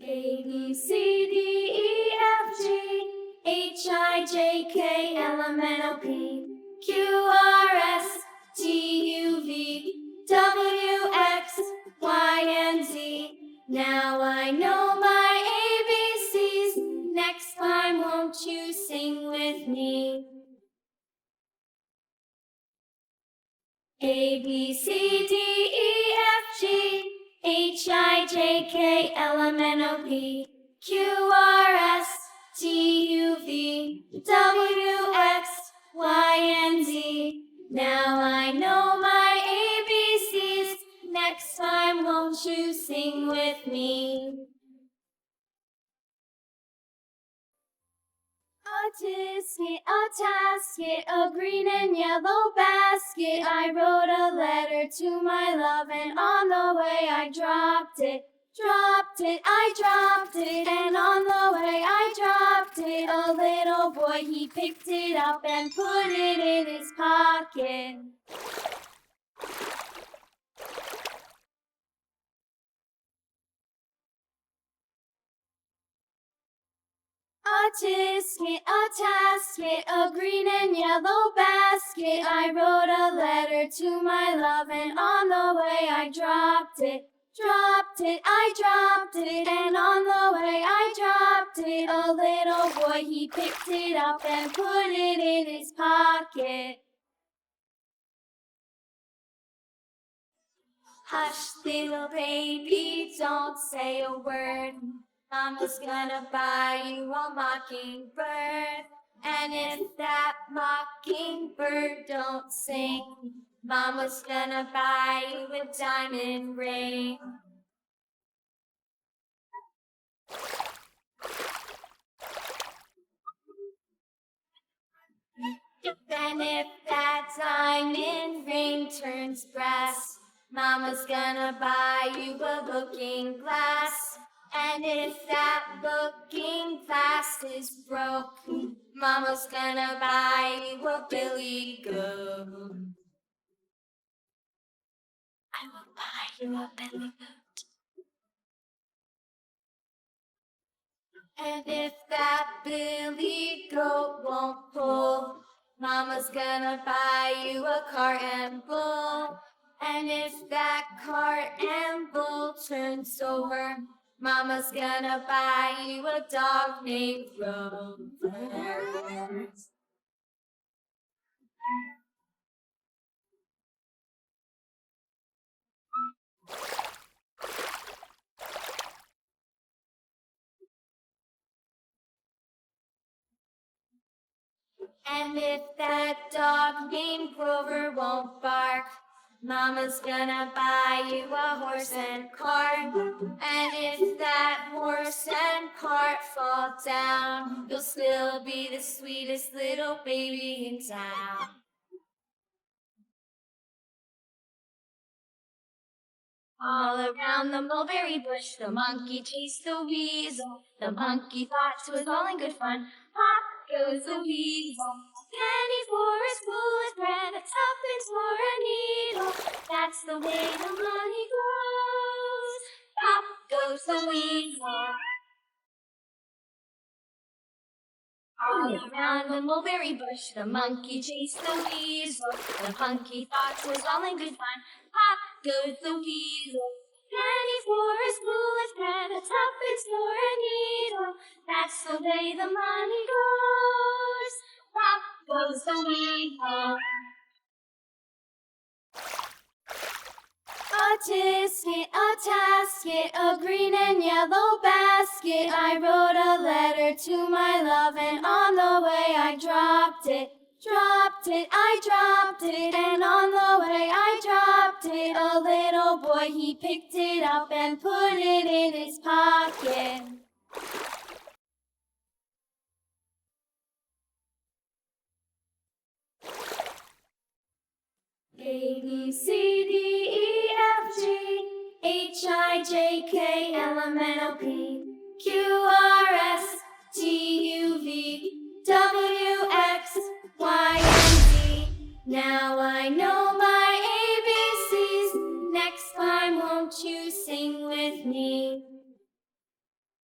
A, B, C, D, E, F, G, H, I, J, K, L, M, N, O, P, Q, R, S, T, U, V, W, X, Y, and Z. Now I know my ABCs. Next time, won't you sing with me? A, B, C, D, E, F, G, H, I, J, K, L, M, N, O, P, Q, R, S, T, U, V, W, X, Y, and Z. Now I know my ABCs. Next time, won't you sing with me? A tisket, a tasket, a green and yellow basket. I wrote a letter to my love, and on the way I dropped it. I dropped it, and on the way I dropped it. A little boy, he picked it up and put it in his pocket. A tisket, a tasket, a green and yellow basket. I wrote a letter to my love, and on the way I dropped it. I dropped it, and on the way I dropped it. A little boy, he picked it up and put it in his pocket. Hush, little baby, don't say a word. Mama's gonna buy you a mockingbird. And if that mockingbird don't sing, Mama's gonna buy you a diamond ring. And if that diamond ring turns brass, Mama's gonna buy you a looking glass. And if that looking glass is broke, Mama's gonna buy you a billy goat. I will buy you a billy goat. And if that billy goat won't pull, Mama's gonna buy you a cart and bull. And if that cart and bull turns over, Mama's gonna buy you a dog named Rover. And if that dog named Rover won't bark, Mama's gonna buy you a horse and cart. And if that horse and cart fall down, you'll still be the sweetest little baby in town. All around the mulberry bush, the monkey chased the weasel. The monkey thought 'twas all in good fun. Pop goes the weasel. Penny for a spool of thread, a tuppence for a needle. That's the way the money goes. Pop goes the weasel. All around the mulberry bush, the monkey chased the weasel. The monkey thought 'twas all in good fun. Pop goes the weasel. Penny for a spool of thread, a tuppence for a needle. That's the way the money goes. Pop goes the weasel. A tisket, a tasket, a green and yellow basket. I wrote a letter to my love, and on the way I dropped it. I dropped it, and on the way I dropped it. A little boy, he picked it up and put it in his pocket. A, B, C, D, E, F, G, H, I, J, K, L, M, N, O, P, Q, R, S, T, U, V, W, X, Y, and Z. Now I know